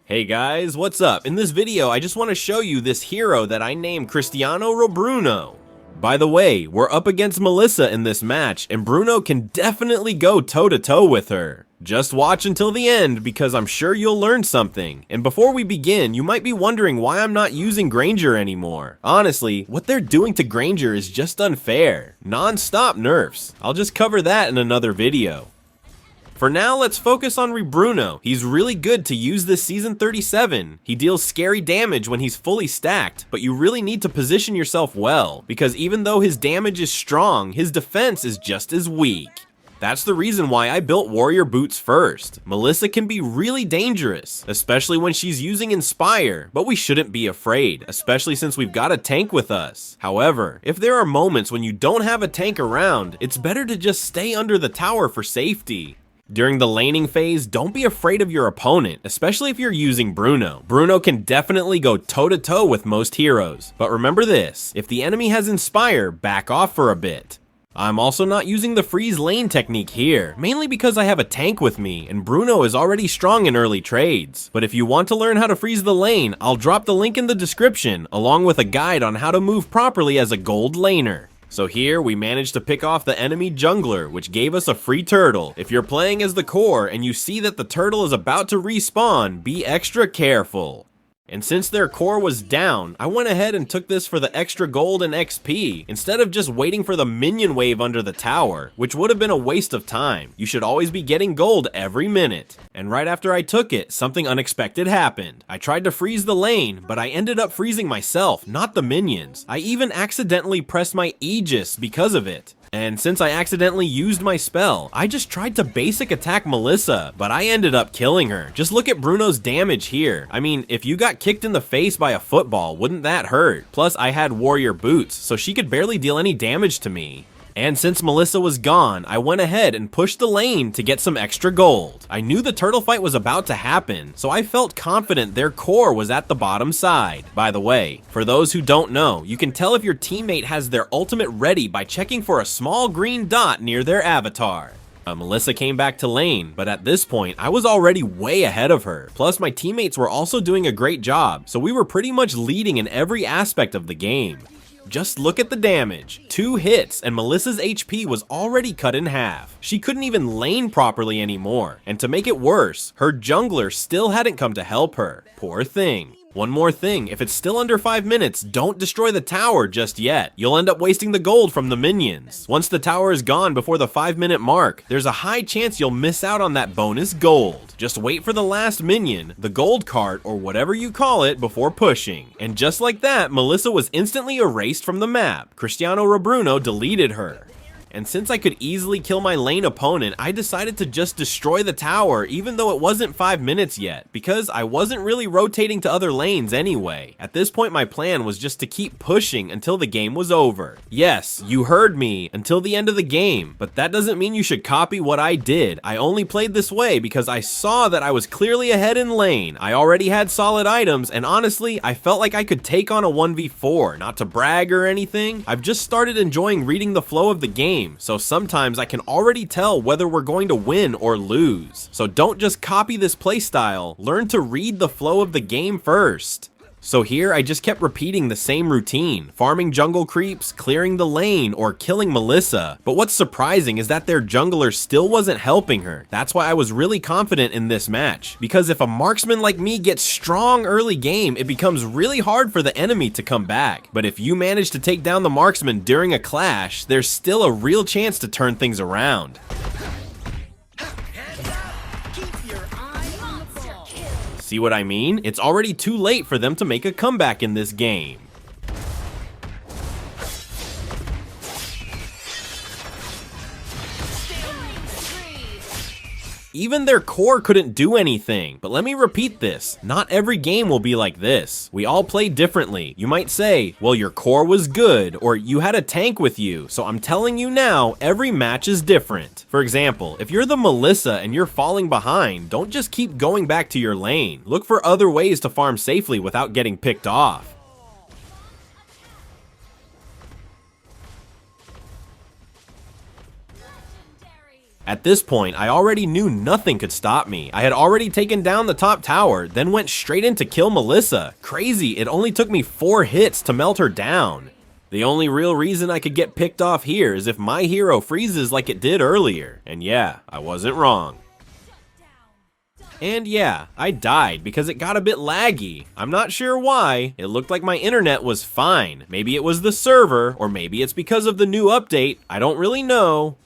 Hey guys, what's up? In this video, I just want to show you this hero that I named Cristiano Bruno. By the way, we're up against Melissa in this match, and Bruno can definitely go toe-to-toe with her. Just watch until the end, because I'm sure you'll learn something. And before we begin, you might be wondering why I'm not using Granger anymore. Honestly, what they're doing to Granger is just unfair. Non-stop nerfs. I'll just cover that in another video. For now, let's focus on Bruno. He's really good to use this season 37. He deals scary damage when he's fully stacked, but you really need to position yourself well, because even though his damage is strong, his defense is just as weak. That's the reason why I built warrior boots first. Melissa can be really dangerous, especially when she's using Inspire, but we shouldn't be afraid, especially since we've got a tank with us. However, if there are moments when you don't have a tank around, it's better to just stay under the tower for safety. During the laning phase, don't be afraid of your opponent, especially if you're using Bruno. Bruno can definitely go toe-to-toe with most heroes. But remember this, if the enemy has Inspire, back off for a bit. I'm also not using the freeze lane technique here, mainly because I have a tank with me, and Bruno is already strong in early trades. But if you want to learn how to freeze the lane, I'll drop the link in the description, along with a guide on how to move properly as a gold laner. So here, we managed to pick off the enemy jungler, which gave us a free turtle. If you're playing as the core and you see that the turtle is about to respawn, be extra careful. And since their core was down, I went ahead and took this for the extra gold and XP, instead of just waiting for the minion wave under the tower, which would have been a waste of time. You should always be getting gold every minute. And right after I took it, something unexpected happened. I tried to freeze the lane, but I ended up freezing myself, not the minions. I even accidentally pressed my Aegis because of it. And since I accidentally used my spell, I just tried to basic attack Melissa, but I ended up killing her. Just look at Bruno's damage here. I mean, if you got kicked in the face by a football, wouldn't that hurt? Plus, I had warrior boots, so she could barely deal any damage to me. And since Melissa was gone, I went ahead and pushed the lane to get some extra gold. I knew the turtle fight was about to happen, so I felt confident their core was at the bottom side. By the way, for those who don't know, you can tell if your teammate has their ultimate ready by checking for a small green dot near their avatar. Melissa came back to lane, but at this point, I was already way ahead of her. Plus, my teammates were also doing a great job, so we were pretty much leading in every aspect of the game. Just look at the damage. 2 hits and Melissa's HP was already cut in half. She couldn't even lane properly anymore. And to make it worse, her jungler still hadn't come to help her. Poor thing. One more thing, if it's still under 5 minutes, don't destroy the tower just yet. You'll end up wasting the gold from the minions. Once the tower is gone before the 5-minute mark, there's a high chance you'll miss out on that bonus gold. Just wait for the last minion, the gold cart, or whatever you call it, before pushing. And just like that, Melissa was instantly erased from the map. Cristiano Bruno deleted her. And since I could easily kill my lane opponent, I decided to just destroy the tower even though it wasn't 5 minutes yet, because I wasn't really rotating to other lanes anyway. At this point, my plan was just to keep pushing until the game was over. Yes, you heard me, until the end of the game, but that doesn't mean you should copy what I did. I only played this way because I saw that I was clearly ahead in lane. I already had solid items, and honestly, I felt like I could take on a 1v4, not to brag or anything. I've just started enjoying reading the flow of the game, so sometimes I can already tell whether we're going to win or lose. So don't just copy this playstyle, learn to read the flow of the game first. So here I just kept repeating the same routine, farming jungle creeps, clearing the lane, or killing Melissa. But what's surprising is that their jungler still wasn't helping her. That's why I was really confident in this match, because if a marksman like me gets strong early game, it becomes really hard for the enemy to come back. But if you manage to take down the marksman during a clash, there's still a real chance to turn things around. See what I mean? It's already too late for them to make a comeback in this game. Even their core couldn't do anything. But let me repeat this, not every game will be like this. We all play differently. You might say, well, your core was good, or you had a tank with you. So I'm telling you now, every match is different. For example, if you're the Melissa and you're falling behind, don't just keep going back to your lane. Look for other ways to farm safely without getting picked off. At this point, I already knew nothing could stop me. I had already taken down the top tower, then went straight in to kill Melissa. Crazy, it only took me 4 hits to melt her down. The only real reason I could get picked off here is if my hero freezes like it did earlier. And yeah, I wasn't wrong. And yeah, I died because it got a bit laggy. I'm not sure why. It looked like my internet was fine. Maybe it was the server, or maybe it's because of the new update. I don't really know.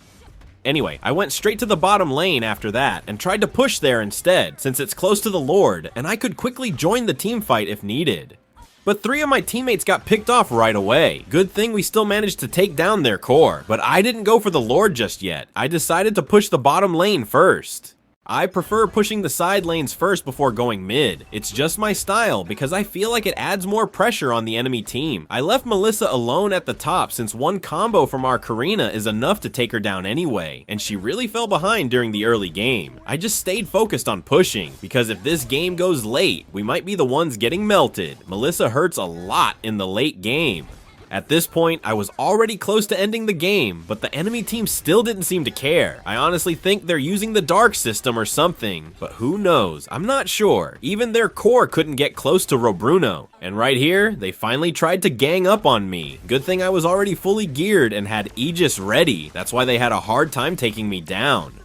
Anyway, I went straight to the bottom lane after that and tried to push there instead, since it's close to the Lord, and I could quickly join the team fight if needed. But 3 of my teammates got picked off right away. Good thing we still managed to take down their core, but I didn't go for the Lord just yet. I decided to push the bottom lane first. I prefer pushing the side lanes first before going mid. It's just my style because I feel like it adds more pressure on the enemy team. I left Melissa alone at the top since one combo from our Karina is enough to take her down anyway, and she really fell behind during the early game. I just stayed focused on pushing because if this game goes late, we might be the ones getting melted. Melissa hurts a lot in the late game. At this point, I was already close to ending the game, but the enemy team still didn't seem to care. I honestly think they're using the dark system or something, but who knows? I'm not sure. Even their core couldn't get close to Bruno. And right here, they finally tried to gang up on me. Good thing I was already fully geared and had Aegis ready. That's why they had a hard time taking me down.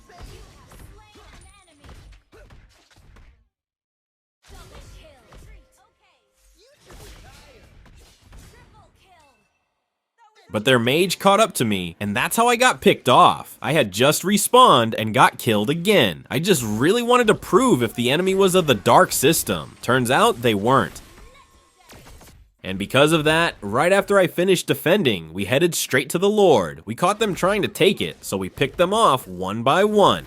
But their mage caught up to me, and that's how I got picked off. I had just respawned and got killed again. I just really wanted to prove if the enemy was of the dark system. Turns out they weren't. And because of that, right after I finished defending, we headed straight to the Lord. We caught them trying to take it, so we picked them off one by one.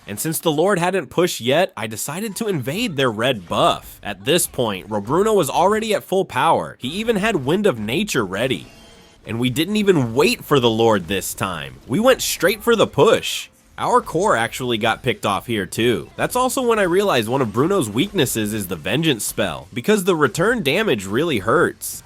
And since the Lord hadn't pushed yet, I decided to invade their red buff. At this point, Bruno was already at full power. He even had Wind of Nature ready. And we didn't even wait for the Lord this time. We went straight for the push. Our core actually got picked off here too. That's also when I realized one of Bruno's weaknesses is the Vengeance spell, because the return damage really hurts.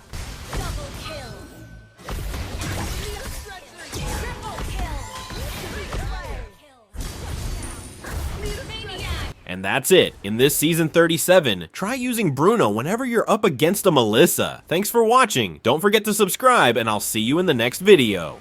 And that's it. In this season 37, try using Bruno whenever you're up against a Melissa. Thanks for watching. Don't forget to subscribe, and I'll see you in the next video.